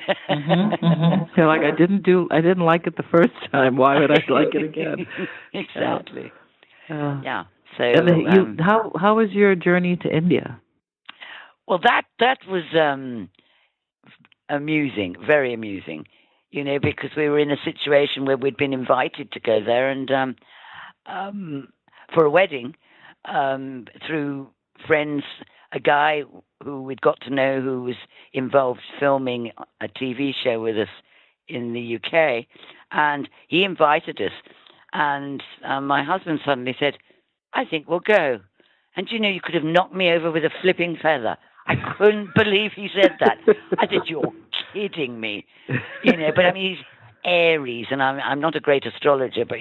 You're like, I didn't like it the first time. Why would I like it again? Exactly. Yeah. So, how was your journey to India? Well, that was amusing, very amusing, because we were in a situation where we'd been invited to go there and for a wedding through friends, a guy who we'd got to know who was involved filming a TV show with us in the UK, and he invited us, and my husband suddenly said, I think we'll go. And you could have knocked me over with a flipping feather. I couldn't believe he said that. I said, you're kidding me. But I mean, he's Aries, and I'm not a great astrologer, but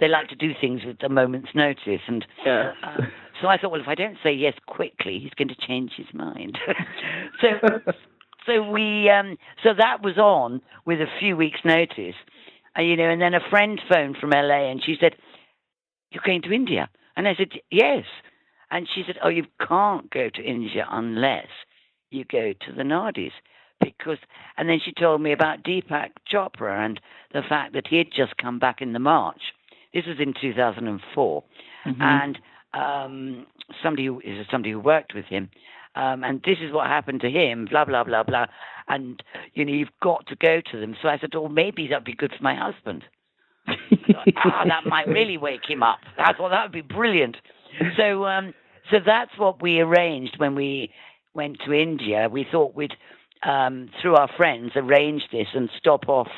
they like to do things with a moment's notice. And so I thought, well, if I don't say yes quickly, he's going to change his mind. So that was on with a few weeks' notice, and then a friend phoned from LA, and she said, you're going to India? And I said, yes. And she said, oh, you can't go to India unless you go to the Nadis. And then she told me about Deepak Chopra and the fact that he had just come back in the March. This was in 2004. Mm-hmm. And somebody who worked with him. And this is what happened to him, blah, blah, blah, blah. And, you've got to go to them. So I said, oh, maybe that'd be good for my husband. That might really wake him up. I thought that would be brilliant. So that's what we arranged when we went to India. We thought we'd, through our friends, arrange this and stop off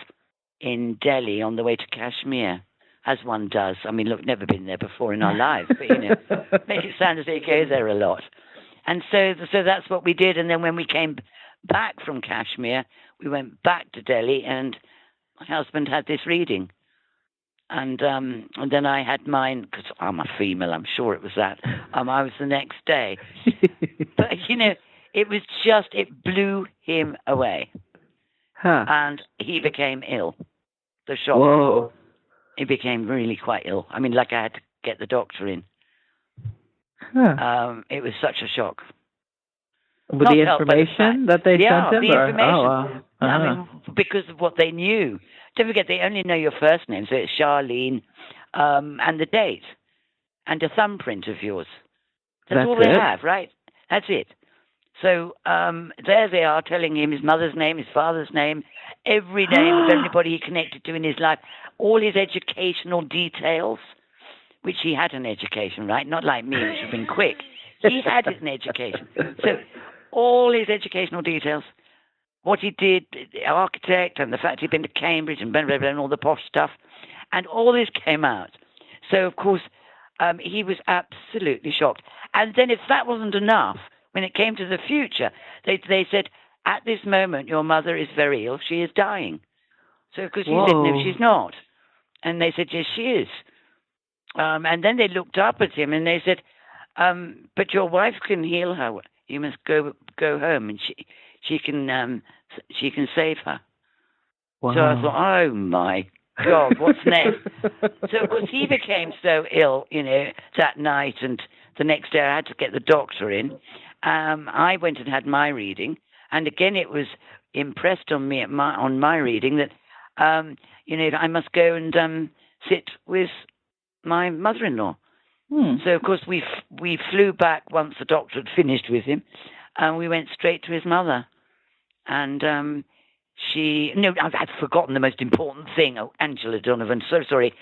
in Delhi on the way to Kashmir, as one does. I mean, look, never been there before in our lives, but, make it sound as though you go there a lot. And so that's what we did. And then when we came back from Kashmir, we went back to Delhi, and my husband had this reading. And then I had mine, because I'm a female, I'm sure it was that. I was the next day. But, it blew him away. Huh. And he became ill. The shock. Whoa. He became really quite ill. I mean, like I had to get the doctor in. Huh. It was such a shock. With the information that they sent him? The information. Oh, wow. Uh-huh. I mean, because of what they knew. Don't forget, they only know your first name, so it's Charlene, and the date, and a thumbprint of yours. That's all they have, right? That's it. So there they are telling him his mother's name, his father's name, every name of everybody he connected to in his life, all his educational details, which he had an education, right? Not like me, which has been quick. He had an education. So all his educational details. What he did, architect, and the fact he'd been to Cambridge and blah, blah, blah, and all the posh stuff. And all this came out. So, of course, he was absolutely shocked. And then if that wasn't enough, when it came to the future, they said, at this moment, your mother is very ill. She is dying. So, because he said, no, she's not. And they said, yes, she is. And then they looked up at him and they said, but your wife can heal her. You must go home, and she can save her. Wow. So I thought, oh my God, what's next? So of course he became so ill, that night, and the next day I had to get the doctor in. I went and had my reading, and again it was impressed on me on my reading that I must go and sit with my mother-in-law. So of course we flew back once the doctor had finished with him, and we went straight to his mother. And I'd forgotten the most important thing. Oh, Angela Donovan, so sorry.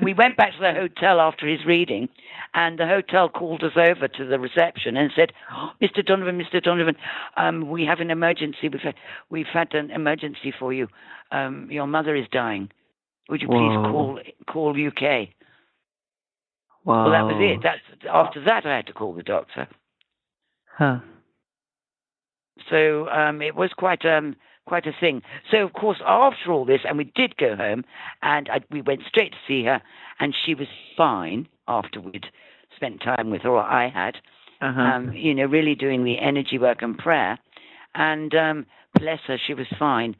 We went back to the hotel after his reading, and the hotel called us over to the reception and said, oh, Mr. Donovan, we have an emergency. We've had an emergency for you. Your mother is dying. Would you please call UK? Wow. Well, that was it. After that, I had to call the doctor. Huh. So it was quite a thing. So, of course, after all this, and we did go home, and we went straight to see her, and she was fine after we'd spent time with her, or I had, really doing the energy work and prayer. And bless her, she was fine.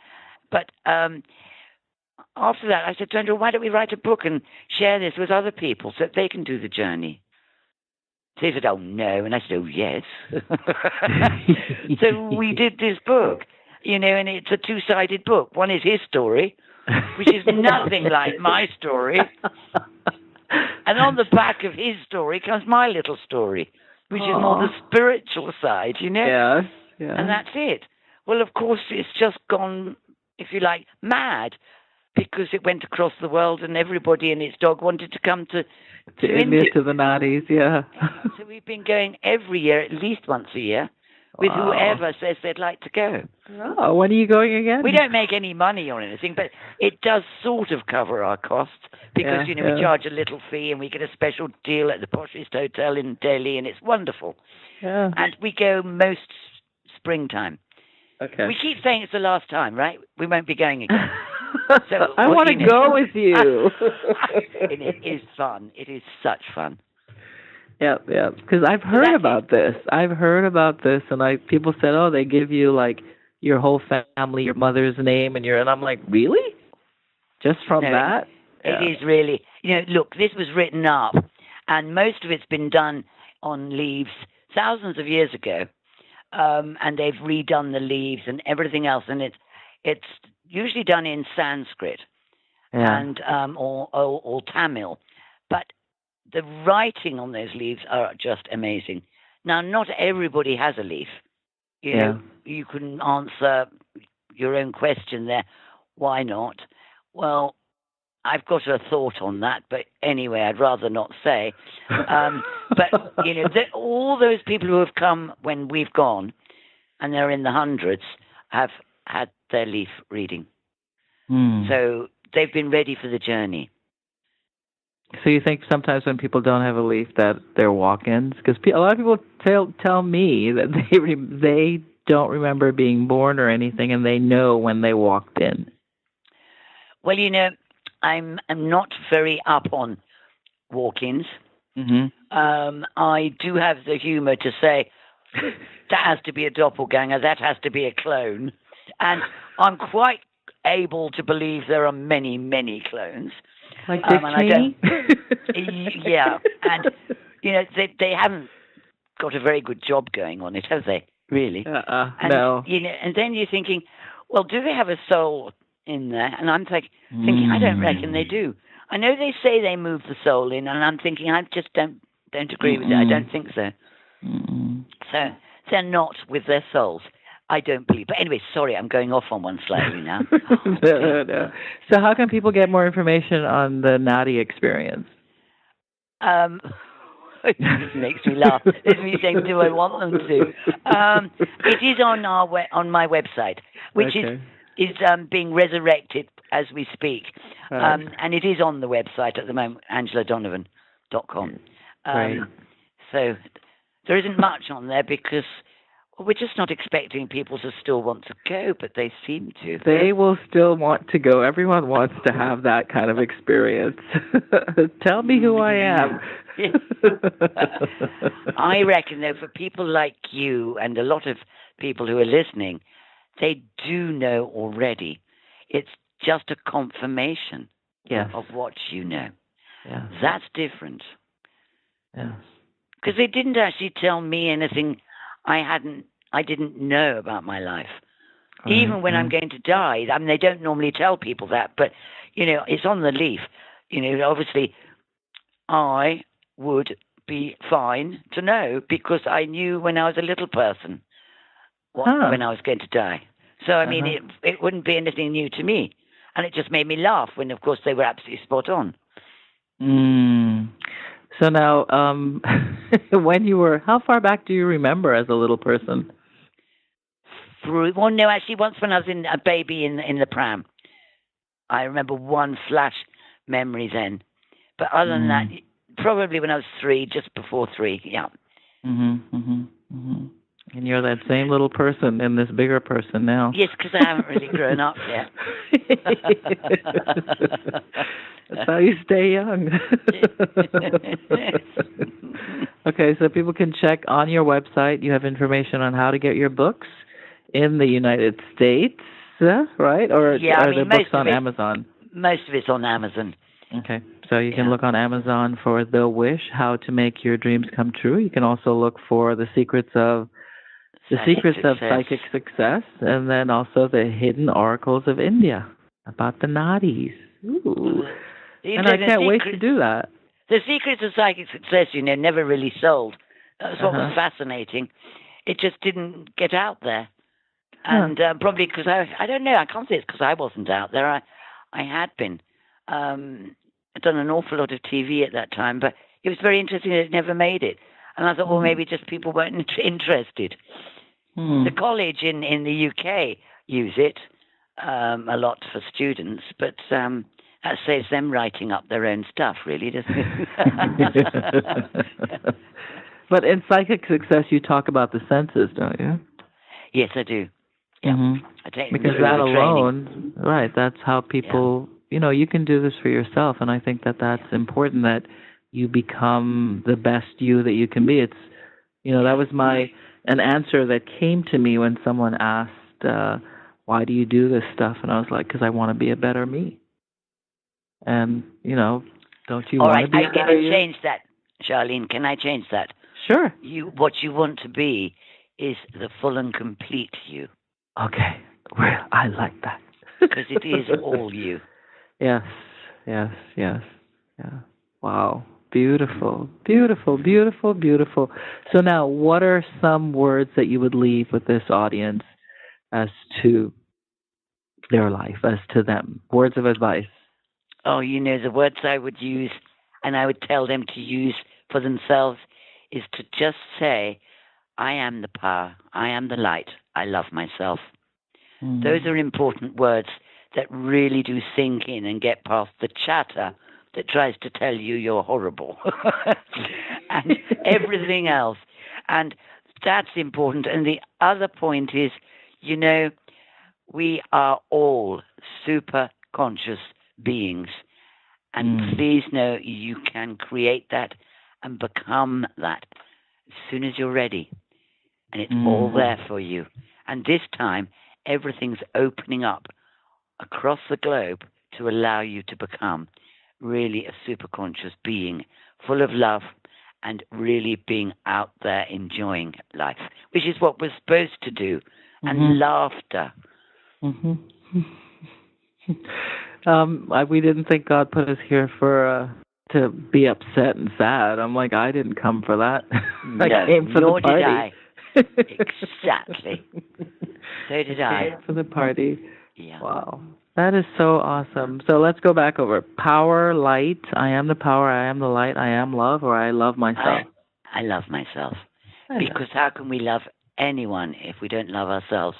But after that, I said to Angela, why don't we write a book and share this with other people so that they can do the journey? So he said, oh, no. And I said, oh, yes. So we did this book, and it's a two-sided book. One is his story, which is nothing like my story. And on the back of his story comes my little story, which is more the spiritual side, you know? Yes, yes. And that's it. Well, of course, it's just gone, if you like, mad, because it went across the world and everybody and its dog wanted to come to India, to the Nadis, yeah. So we've been going every year, at least once a year, with whoever says they'd like to go. Oh, when are you going again? We don't make any money on anything, but it does sort of cover our costs because, we charge a little fee and we get a special deal at the poshest hotel in Delhi, and it's wonderful. Yeah. And we go most springtime. Okay. We keep saying it's the last time, right? We won't be going again. So I want to go with you. It is fun. It is such fun. Yeah. Because I've heard about this. And people said, oh, they give you like your whole family, your mother's name, and I'm like, really? Just from that? It is really. Look, this was written up, and most of it's been done on leaves thousands of years ago, and they've redone the leaves and everything else, and it's usually done in Sanskrit and or Tamil, but the writing on those leaves are just amazing. Now, not everybody has a leaf. You can answer your own question there. Why not? Well, I've got a thought on that, but anyway, I'd rather not say. But, all those people who have come when we've gone, and they're in the hundreds, have had their leaf reading. So they've been ready for the journey. So you think sometimes when people don't have a leaf that they're walk-ins? Because a lot of people tell me that they don't remember being born or anything, and they know when they walked in. Well, I'm not very up on walk-ins. Mm-hmm. I do have the humor to say that has to be a doppelganger, that has to be a clone, and I'm quite able to believe there are many, many clones. Like Dick Cheney? Yeah, and they haven't got a very good job going on it, have they? Really? No. And then you're thinking, well, do they have a soul in there? And I'm thinking, I don't reckon they do. I know they say they move the soul in, and I'm thinking, I just don't agree with it. I don't think so. So they're not with their souls. I don't believe. But anyway, sorry, I'm going off on one slightly now. No. So how can people get more information on the Nadi experience? It makes me laugh. It's me saying, do I want them to? It is on my website, which is being resurrected as we speak. And it is on the website at the moment, angeladonovan.com. So there isn't much on there because we're just not expecting people to still want to go, but they seem to. They will still want to go. Everyone wants to have that kind of experience. Tell me who I am. I reckon, though, for people like you and a lot of people who are listening, they do know already. It's just a confirmation of what you know. Yes. That's different. Yes. Because they didn't actually tell me anything I didn't know about my life. Even when I'm going to die. I mean, they don't normally tell people that, but, it's on the leaf. Obviously, I would be fine to know because I knew when I was a little person when I was going to die. So, I mean, it wouldn't be anything new to me. And it just made me laugh when, of course, they were absolutely spot on. So now, when you were, how far back do you remember as a little person? Well, no, actually, once when I was a baby in the pram. I remember one flash memory then. But other than that, probably when I was 3, just before 3, yeah. And you're that same little person in this bigger person now. Yes, because I haven't really grown up yet. That's how you stay young. Okay, so people can check on your website. You have information on how to get your books in the United States, right? Or are there books on Amazon? Most of it's on Amazon. Okay, so you can look on Amazon for The Wish, How to Make Your Dreams Come True. You can also look for The Secrets of Psychic Success, and then also The Hidden Oracles of India about the Nadis. Ooh. And I can't wait to do that. The Secrets of Psychic Success, never really sold. That's what was fascinating. It just didn't get out there. And probably because I don't know, I can't say it's because I wasn't out there. I had been. I'd done an awful lot of TV at that time, but it was very interesting that it never made it. And I thought, well, maybe just people weren't interested. The college in the UK use it a lot for students, but that saves them writing up their own stuff, really, doesn't it? But in Psychic Success, you talk about the senses, don't you? Yes, I do. Yeah. I take them because through that the alone, right, that's how people, you can do this for yourself, and I think that that's important, that you become the best you that you can be. It's, that was an answer that came to me when someone asked, why do you do this stuff? And I was like, because I want to be a better me. And, don't you want to be a better you? Can I change that, Charlene? Can I change that? Sure. What you want to be is the full and complete you. Okay. Well, I like that. Because it is all you. Yes. Yeah. Wow. Beautiful, beautiful, beautiful, beautiful. So now, what are some words that you would leave with this audience as to their life, as to them? Words of advice. Oh, the words I would use, and I would tell them to use for themselves, is to just say, I am the power, I am the light, I love myself. Those are important words that really do sink in and get past the chatter that tries to tell you you're horrible and everything else. And that's important. And the other point is, we are all super conscious beings. And please know you can create that and become that as soon as you're ready. And it's all there for you. And this time, everything's opening up across the globe to allow you to become really a super conscious being, full of love and really being out there enjoying life, which is what we're supposed to do, and laughter. We didn't think God put us here for to be upset and sad. I'm like, I didn't come for that. I came for the party. Nor did I. Exactly. So did I. Came for the party. Yeah. Wow. That is so awesome. So let's go back over. Power, light, I am the power, I am the light, I am love, or I love myself? I love myself. Because how can we love anyone if we don't love ourselves?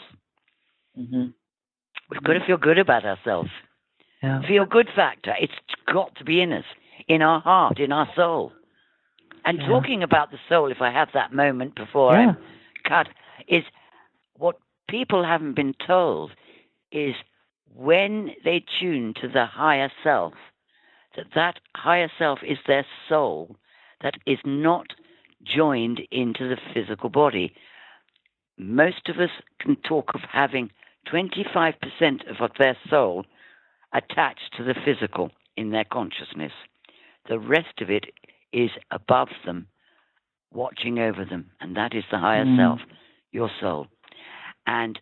We've got to feel good about ourselves. Yeah. Feel good factor. It's got to be in us, in our heart, in our soul. And talking about the soul, if I have that moment before I cut, is what people haven't been told is when they tune to the higher self, that higher self is their soul that is not joined into the physical body. Most of us can talk of having 25% of their soul attached to the physical in their consciousness. The rest of it is above them, watching over them, and that is the higher self, your soul. And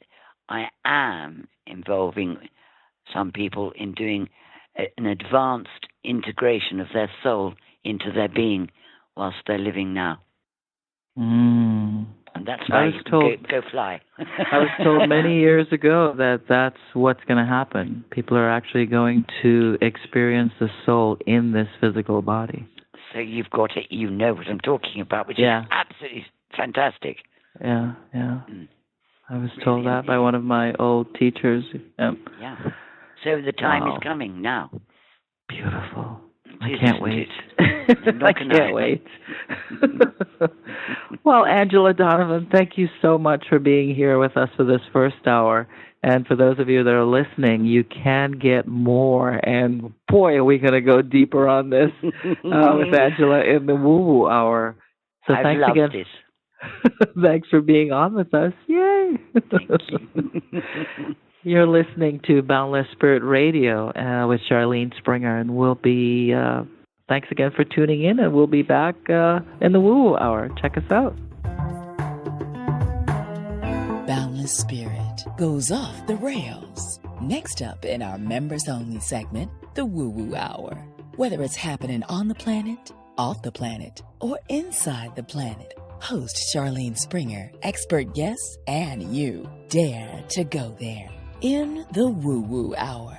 I am involving some people in doing an advanced integration of their soul into their being whilst they're living now. And that's why you can go fly. I was told many years ago that that's what's going to happen. People are actually going to experience the soul in this physical body. So you've got it, you know what I'm talking about, which is absolutely fantastic. Yeah. I was told that by one of my old teachers. Yeah. So the time is coming now. Beautiful. I can't wait. I can't wait. Well, Angela Donovan, thank you so much for being here with us for this first hour. And for those of you that are listening, you can get more. And boy, are we going to go deeper on this with Angela in the Woo Woo Hour. So thanks again. This. Thanks for being on with us. Yay! Thank you. You're listening to Boundless Spirit Radio with Charlene Springer, and we'll be, thanks again for tuning in, and we'll be back in the Woo Woo Hour. Check us out. Boundless Spirit goes off the rails. Next up in our members-only segment, the Woo Woo Hour. Whether it's happening on the planet off the planet or inside the planet. Host Charlene Springer, expert guests, and you dare to go there in the Woo Woo Hour.